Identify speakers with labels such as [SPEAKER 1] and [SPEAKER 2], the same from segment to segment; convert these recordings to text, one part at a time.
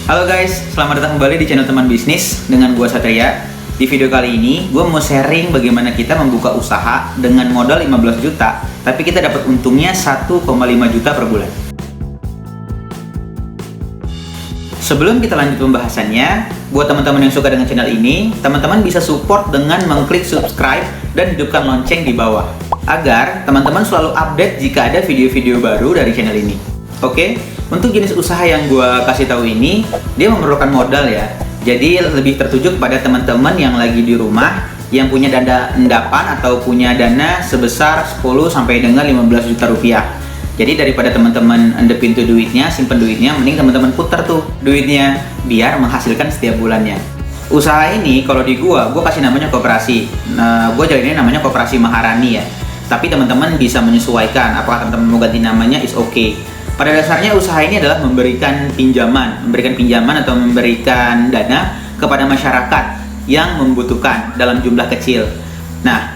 [SPEAKER 1] Halo guys, selamat datang kembali di channel Teman Bisnis dengan gua Satria. Di video kali ini, gua mau sharing bagaimana kita membuka usaha dengan modal 15 juta, tapi kita dapat untungnya 1,5 juta per bulan. Sebelum kita lanjut pembahasannya, buat teman-teman yang suka dengan channel ini, teman-teman bisa support dengan mengklik subscribe dan hidupkan lonceng di bawah, agar teman-teman selalu update jika ada video-video baru dari channel ini. Oke, untuk jenis usaha yang gue kasih tahu ini, dia memerlukan modal ya. Jadi lebih tertuju kepada teman-teman yang lagi di rumah, yang punya dana endapan atau punya dana sebesar 10 sampai dengan 15 juta rupiah. Jadi daripada teman-teman endepin tuh duitnya, simpen duitnya, mending teman-teman putar tuh duitnya biar menghasilkan setiap bulannya. Usaha ini kalau di gua kasih namanya koperasi. Nah, gua jadinya namanya Koperasi Maharani ya. Tapi teman-teman bisa menyesuaikan, apakah teman-teman mau ganti namanya is okay. Pada dasarnya usaha ini adalah memberikan pinjaman atau memberikan dana kepada masyarakat yang membutuhkan dalam jumlah kecil. Nah,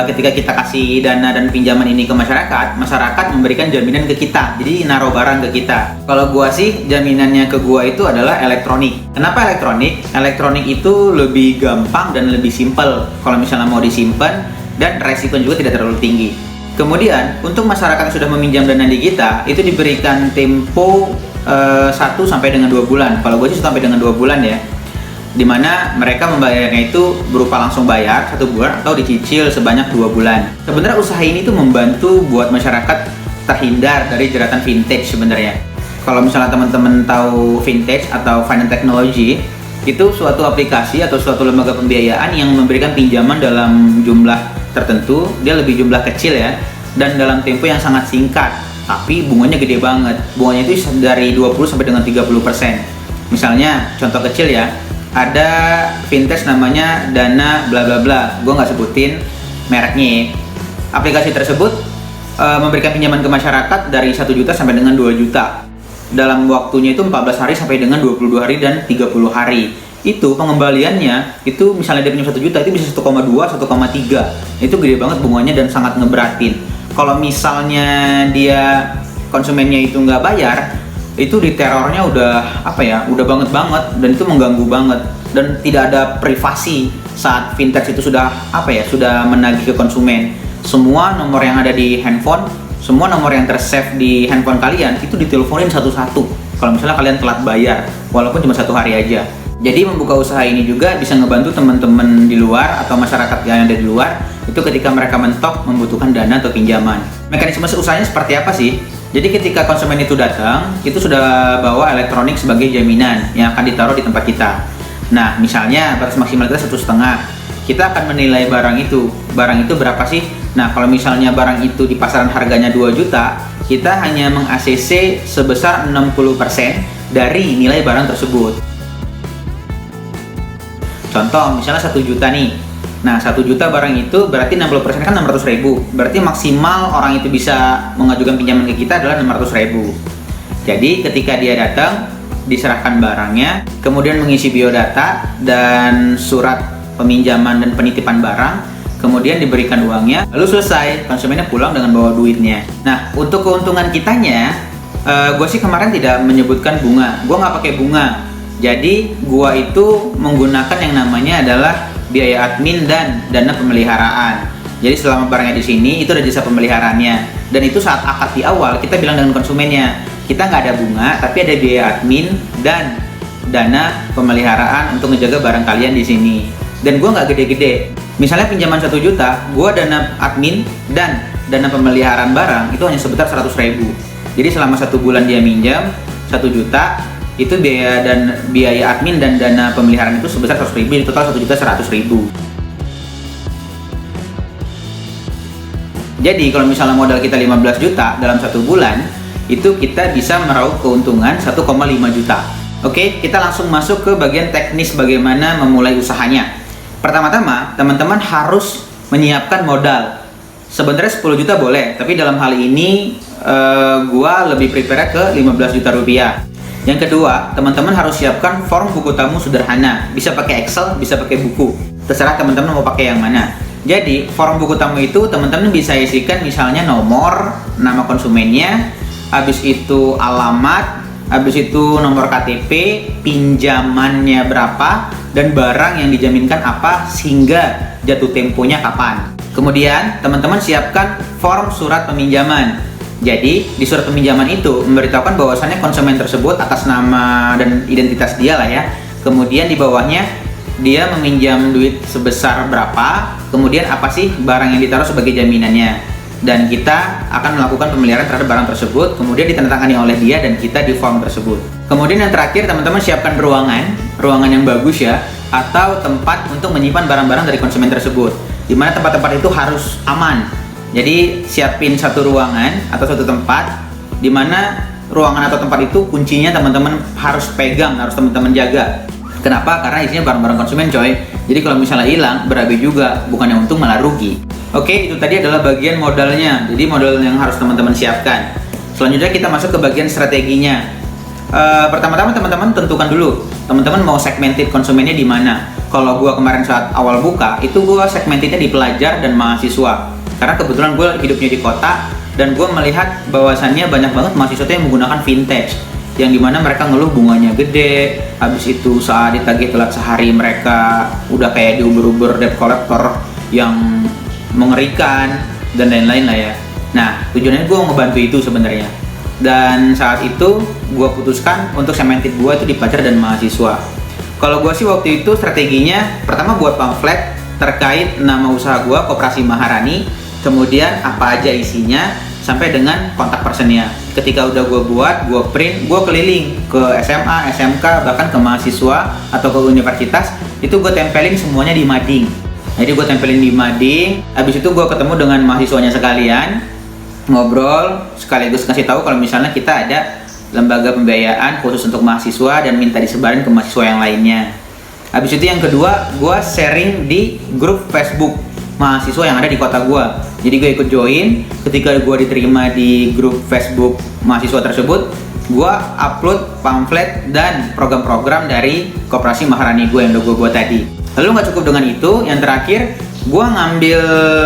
[SPEAKER 1] ketika kita kasih dana dan pinjaman ini ke masyarakat memberikan jaminan ke kita, jadi naruh barang ke kita. Kalau gua sih jaminannya ke gua itu adalah elektronik. Kenapa elektronik? Elektronik itu lebih gampang dan lebih simpel kalau misalnya mau disimpan, dan resiko juga tidak terlalu tinggi. Kemudian untuk masyarakat yang sudah meminjam dana di kita itu diberikan tempo 1 sampai dengan 2 bulan. Kalau gue sih sampai dengan 2 bulan ya, dimana mereka membayarnya itu berupa langsung bayar 1 bulan atau dicicil sebanyak 2 bulan. Sebenarnya usaha ini tuh membantu buat masyarakat terhindar dari jeratan vintage sebenarnya. Kalau misalnya teman-teman tahu vintage atau finance technology, itu suatu aplikasi atau suatu lembaga pembiayaan yang memberikan pinjaman dalam jumlah tertentu, dia lebih jumlah kecil ya, dan dalam tempo yang sangat singkat, tapi bunganya gede banget. Bunganya itu dari 20 sampai dengan 30%. Misalnya contoh kecil ya, ada vintage namanya Dana bla bla bla, gue nggak sebutin mereknya. Aplikasi tersebut memberikan pinjaman ke masyarakat dari 1 juta sampai dengan 2 juta dalam waktunya itu 14 hari sampai dengan 22 hari dan 30 hari. Itu pengembaliannya itu misalnya dia punya 1 juta itu bisa 1,2, 1,3. Itu gede banget bunganya dan sangat ngeberatin. Kalau misalnya dia konsumennya itu nggak bayar, itu diterornya udah udah banget dan itu mengganggu banget, dan tidak ada privasi saat vintage itu sudah sudah menagih ke konsumen. Semua nomor yang ada di handphone, semua nomor yang tersave di handphone kalian itu diteleponin satu-satu kalau misalnya kalian telat bayar, walaupun cuma 1 hari aja. Jadi membuka usaha ini juga bisa ngebantu teman-teman di luar atau masyarakat yang ada di luar itu ketika mereka mentok membutuhkan dana atau pinjaman. Mekanisme usahanya seperti apa sih? Jadi ketika konsumen itu datang, itu sudah bawa elektronik sebagai jaminan yang akan ditaruh di tempat kita. Nah, misalnya batas maksimal kita 1,5. Kita akan menilai barang itu berapa sih? Nah, kalau misalnya barang itu di pasaran harganya 2 juta, kita hanya meng-ACC sebesar 60% dari nilai barang tersebut. Contoh, misalnya 1 juta nih. Nah, 1 juta barang itu berarti 60% kan 600 ribu. Berarti maksimal orang itu bisa mengajukan pinjaman ke kita adalah 600 ribu. Jadi ketika dia datang, diserahkan barangnya, kemudian mengisi biodata dan surat peminjaman dan penitipan barang, kemudian diberikan uangnya, lalu selesai, konsumennya pulang dengan bawa duitnya. Nah, untuk keuntungan kitanya, gue sih kemarin tidak menyebutkan bunga. Gue nggak pakai bunga. Jadi gua itu menggunakan yang namanya adalah biaya admin dan dana pemeliharaan. Jadi selama barangnya di sini itu ada jasa pemeliharaannya, dan itu saat akad di awal kita bilang dengan konsumennya, kita nggak ada bunga tapi ada biaya admin dan dana pemeliharaan untuk menjaga barang kalian di sini. Dan gua nggak gede-gede. Misalnya pinjaman 1 juta, gua dana admin dan dana pemeliharaan barang itu hanya sebesar 100 ribu. Jadi selama 1 bulan dia minjam 1 juta, itu biaya admin dan dana pemeliharaan itu sebesar 100 ribu, total 1.100.000. Jadi kalau misalnya modal kita 15 juta dalam 1 bulan, itu kita bisa meraup keuntungan 1,5 juta. Oke, kita langsung masuk ke bagian teknis bagaimana memulai usahanya. Pertama-tama, teman-teman harus menyiapkan modal. Sebenarnya 10 juta boleh, tapi dalam hal ini gua lebih prepare ke 15 juta rupiah. Yang kedua, teman-teman harus siapkan form buku tamu sederhana. Bisa pakai Excel, bisa pakai buku. Terserah teman-teman mau pakai yang mana. Jadi, form buku tamu itu teman-teman bisa isikan misalnya nomor, nama konsumennya, habis itu alamat, habis itu nomor KTP, pinjamannya berapa, dan barang yang dijaminkan apa sehingga jatuh temponya kapan. Kemudian teman-teman siapkan form surat peminjaman. Jadi di surat peminjaman itu memberitahukan bahwasannya konsumen tersebut atas nama dan identitas dia lah ya. Kemudian di bawahnya dia meminjam duit sebesar berapa, kemudian apa sih barang yang ditaruh sebagai jaminannya. Dan kita akan melakukan pemeliharaan terhadap barang tersebut, kemudian ditandatangani oleh dia dan kita di form tersebut. Kemudian yang terakhir, teman-teman siapkan ruangan yang bagus ya, atau tempat untuk menyimpan barang-barang dari konsumen tersebut, di mana tempat-tempat itu harus aman. Jadi siapin satu ruangan atau satu tempat, di mana ruangan atau tempat itu kuncinya teman-teman harus pegang, harus teman-teman jaga. Kenapa? Karena isinya barang-barang konsumen coy. Jadi kalau misalnya hilang, berabe juga, bukannya untung malah rugi. Oke, itu tadi adalah bagian modalnya. Jadi modal yang harus teman-teman siapkan. Selanjutnya kita masuk ke bagian strateginya. Pertama-tama teman-teman tentukan dulu, teman-teman mau segmented konsumennya di mana. Kalau gua kemarin saat awal buka, itu gua segmentednya di pelajar dan mahasiswa. Karena kebetulan gua hidupnya di kota dan gua melihat bahwasannya banyak banget mahasiswa yang menggunakan vintage, yang dimana mereka ngeluh bunganya gede, habis itu saat ditagih telat sehari mereka udah kayak diuber-uber debt collector yang mengerikan dan lain-lain lah ya. Nah, tujuannya gue ngebantu itu sebenarnya. Dan saat itu gue putuskan untuk segmented gue itu di pelajar dan mahasiswa. Kalau gue sih waktu itu strateginya pertama buat pamflet terkait nama usaha gue, Koperasi Maharani, kemudian apa aja isinya sampai dengan kontak personnya. Ketika udah gue buat, gue print, gue keliling ke SMA, SMK, bahkan ke mahasiswa atau ke universitas, itu gue tempelin semuanya di mading. Jadi gue tempelin di mading, habis itu gue ketemu dengan mahasiswanya sekalian, ngobrol, sekaligus kasih tahu kalau misalnya kita ada lembaga pembiayaan khusus untuk mahasiswa dan minta disebarin ke mahasiswa yang lainnya. Habis itu yang kedua, gue sharing di grup Facebook mahasiswa yang ada di kota gue. Jadi gue ikut join, ketika gue diterima di grup Facebook mahasiswa tersebut, gue upload pamflet dan program-program dari Koperasi Maharani gue yang udah gue buat tadi. Lalu nggak cukup dengan itu, yang terakhir gue ngambil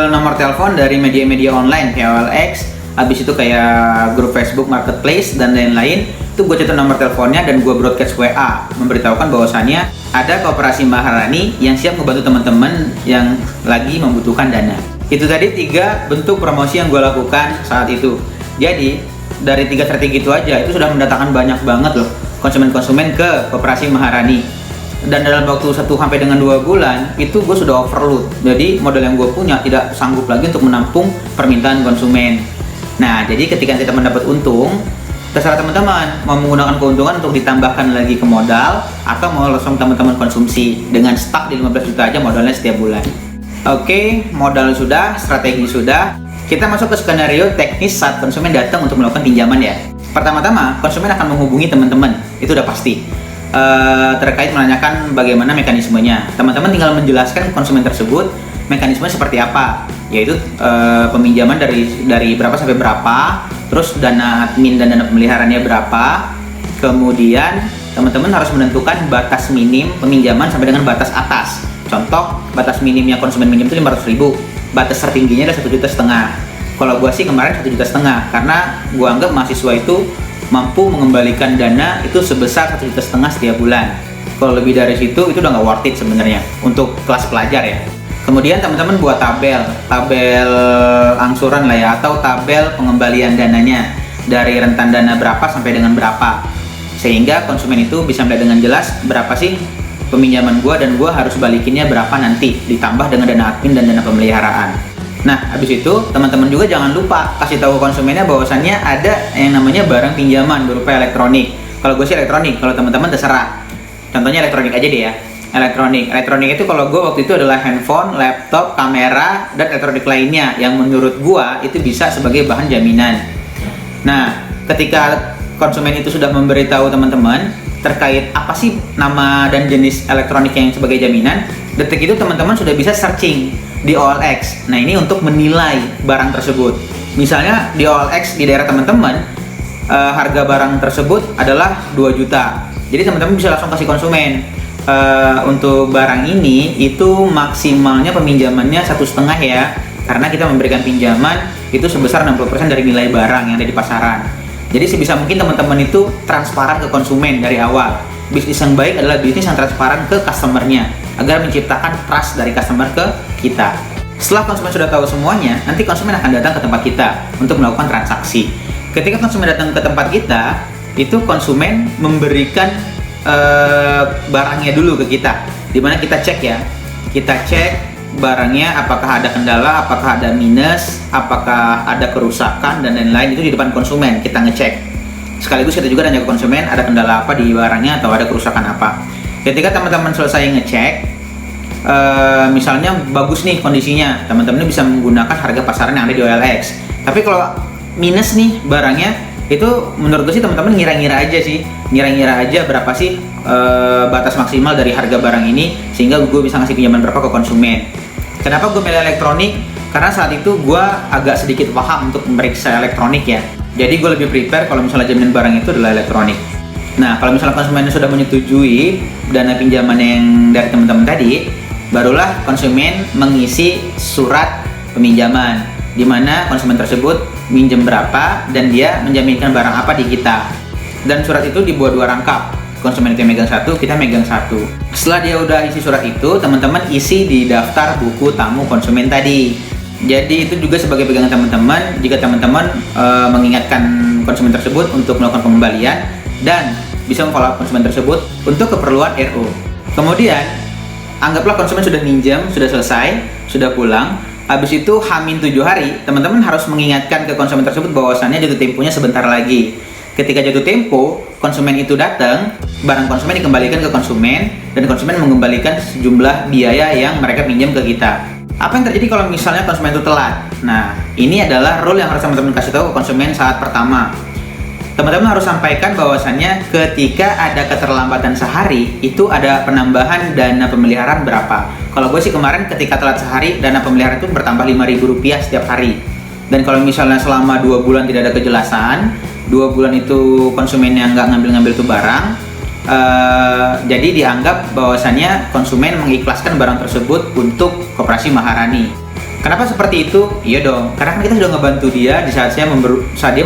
[SPEAKER 1] nomor telepon dari media-media online kayak OLX, habis itu kayak grup Facebook Marketplace dan lain-lain. Itu gue catat nomor teleponnya dan gue broadcast WA memberitahukan bahwasannya ada Koperasi Maharani yang siap membantu teman-teman yang lagi membutuhkan dana. Itu tadi 3 bentuk promosi yang gue lakukan saat itu. Jadi dari 3 strategi itu aja itu sudah mendatangkan banyak banget loh konsumen-konsumen ke Koperasi Maharani. Dan dalam waktu 1 sampai dengan 2 bulan itu gue sudah overload. Jadi modal yang gue punya tidak sanggup lagi untuk menampung permintaan konsumen. Nah, jadi ketika kita mendapat untung, terserah teman-teman mau menggunakan keuntungan untuk ditambahkan lagi ke modal atau mau langsung teman-teman konsumsi dengan stuck di 15 juta aja modalnya setiap bulan. Oke, modal sudah, strategi sudah. Kita masuk ke skenario teknis saat konsumen datang untuk melakukan pinjaman ya. Pertama-tama, konsumen akan menghubungi teman-teman, itu udah pasti. Terkait menanyakan bagaimana mekanismenya. Teman-teman tinggal menjelaskan konsumen tersebut mekanisme seperti apa, yaitu peminjaman dari berapa sampai berapa, terus dana admin dan dana pemeliharaannya berapa. Kemudian teman-teman harus menentukan batas minim peminjaman sampai dengan batas atas. Contoh, batas minimnya konsumen minjem itu 500.000, batas tertingginya adalah 1,5 juta. Kalau gua sih kemarin 1,5 juta, karena gua anggap mahasiswa itu mampu mengembalikan dana itu sebesar 1,5 juta setiap bulan. Kalau lebih dari situ itu udah nggak worth it sebenarnya untuk kelas pelajar ya. Kemudian teman-teman buat tabel angsuran lah ya, atau tabel pengembalian dananya dari rentan dana berapa sampai dengan berapa, sehingga konsumen itu bisa melihat dengan jelas berapa sih peminjaman gua dan gua harus balikinnya berapa nanti, ditambah dengan dana admin dan dana pemeliharaan. Nah, habis itu teman-teman juga jangan lupa kasih tahu konsumennya bahwasannya ada yang namanya barang pinjaman berupa elektronik. Kalau gue sih elektronik, kalau teman-teman terserah. Contohnya elektronik aja deh ya. Elektronik itu kalau gue waktu itu adalah handphone, laptop, kamera, dan elektronik lainnya yang menurut gue itu bisa sebagai bahan jaminan. Nah, ketika konsumen itu sudah memberitahu teman-teman terkait apa sih nama dan jenis elektronik yang sebagai jaminan, detik itu teman-teman sudah bisa searching di OLX. Nah, ini untuk menilai barang tersebut. Misalnya di OLX di daerah teman-teman harga barang tersebut adalah 2 juta. Jadi teman-teman bisa langsung kasih konsumen untuk barang ini itu maksimalnya peminjamannya 1,5 ya, karena kita memberikan pinjaman itu sebesar 60% dari nilai barang yang ada di pasaran. Jadi sebisa mungkin teman-teman itu transparan ke konsumen dari awal. Bisnis yang baik adalah bisnis yang transparan ke customer-nya, agar menciptakan trust dari customer ke kita. Setelah konsumen sudah tahu semuanya, nanti konsumen akan datang ke tempat kita untuk melakukan transaksi. Ketika konsumen datang ke tempat kita, itu konsumen memberikan barangnya dulu ke kita, dimana kita cek ya, kita cek barangnya apakah ada kendala, apakah ada minus, apakah ada kerusakan dan lain-lain. Itu di depan konsumen kita ngecek. Sekaligus kita juga tanya ke konsumen ada kendala apa di barangnya atau ada kerusakan apa. Ketika teman-teman selesai ngecek, misalnya bagus nih kondisinya, teman-teman bisa menggunakan harga pasaran yang ada di OLX. Tapi kalau minus nih barangnya, itu menurut gue sih teman-teman ngira-ngira aja berapa sih batas maksimal dari harga barang ini, sehingga gue bisa ngasih pinjaman berapa ke konsumen. Kenapa gue milih elektronik? Karena saat itu gue agak sedikit paham untuk memeriksa elektronik ya. Jadi gue lebih prepare kalau misalnya jaminan barang itu adalah elektronik. Nah, kalau misalnya konsumen sudah menyetujui dana pinjaman yang dari teman-teman tadi, barulah konsumen mengisi surat peminjaman, di mana konsumen tersebut minjem berapa dan dia menjaminkan barang apa di kita. Dan surat itu dibuat 2 rangkap. Konsumen itu megang 1, kita megang 1. Setelah dia udah isi surat itu, teman-teman isi di daftar buku tamu konsumen tadi. Jadi itu juga sebagai pegangan teman-teman jika teman-teman mengingatkan konsumen tersebut untuk melakukan pengembalian dan bisa memfollow konsumen tersebut untuk keperluan RO. Kemudian anggaplah konsumen sudah minjam, sudah selesai, sudah pulang. Habis itu H-7 hari, teman-teman harus mengingatkan ke konsumen tersebut bahwasannya jatuh temponya sebentar lagi. Ketika jatuh tempo, konsumen itu datang, barang konsumen dikembalikan ke konsumen, dan konsumen mengembalikan sejumlah biaya yang mereka pinjam ke kita. Apa yang terjadi kalau misalnya konsumen itu telat? Nah, ini adalah rule yang harus teman-teman kasih tahu ke konsumen saat pertama. Teman-teman harus sampaikan bahwasannya ketika ada keterlambatan sehari, itu ada penambahan dana pemeliharaan berapa. Kalau gue sih kemarin ketika telat sehari, dana pemeliharaan itu bertambah Rp5.000 setiap hari. Dan kalau misalnya selama 2 bulan tidak ada kejelasan, 2 bulan itu konsumennya nggak ngambil-ngambil tuh barang, jadi dianggap bahwasannya konsumen mengikhlaskan barang tersebut untuk Koperasi Maharani. Kenapa seperti itu? Iya dong, karena kan kita sudah ngebantu dia di saat dia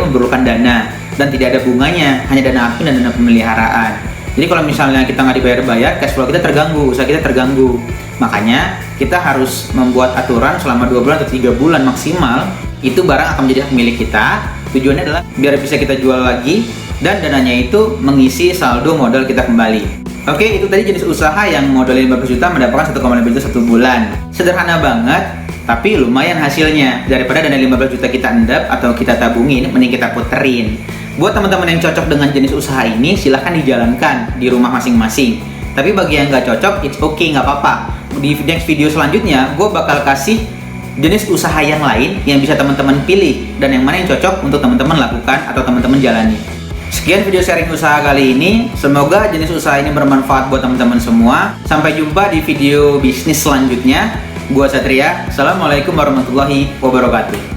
[SPEAKER 1] memerlukan dana dan tidak ada bunganya, hanya dana admin dan dana pemeliharaan. Jadi kalau misalnya kita nggak dibayar-bayar, cash flow kita terganggu, usaha kita terganggu. Makanya kita harus membuat aturan selama 2 bulan atau 3 bulan maksimal, itu barang akan menjadi hak milik kita. Tujuannya adalah biar bisa kita jual lagi dan dananya itu mengisi saldo modal kita kembali. Oke, itu tadi jenis usaha yang modalnya 15 juta mendapatkan 1,5 juta 1 bulan. Sederhana banget, tapi lumayan hasilnya. Daripada dana 15 juta kita endap atau kita tabungin, mending kita puterin. Buat teman-teman yang cocok dengan jenis usaha ini, silahkan dijalankan di rumah masing-masing. Tapi bagi yang nggak cocok, it's okay, nggak apa-apa. Di next video selanjutnya, gue bakal kasih jenis usaha yang lain yang bisa teman-teman pilih dan yang mana yang cocok untuk teman-teman lakukan atau teman-teman jalani. Sekian video sharing usaha kali ini. Semoga jenis usaha ini bermanfaat buat teman-teman semua. Sampai jumpa di video bisnis selanjutnya. Gua Satria. Assalamualaikum warahmatullahi wabarakatuh.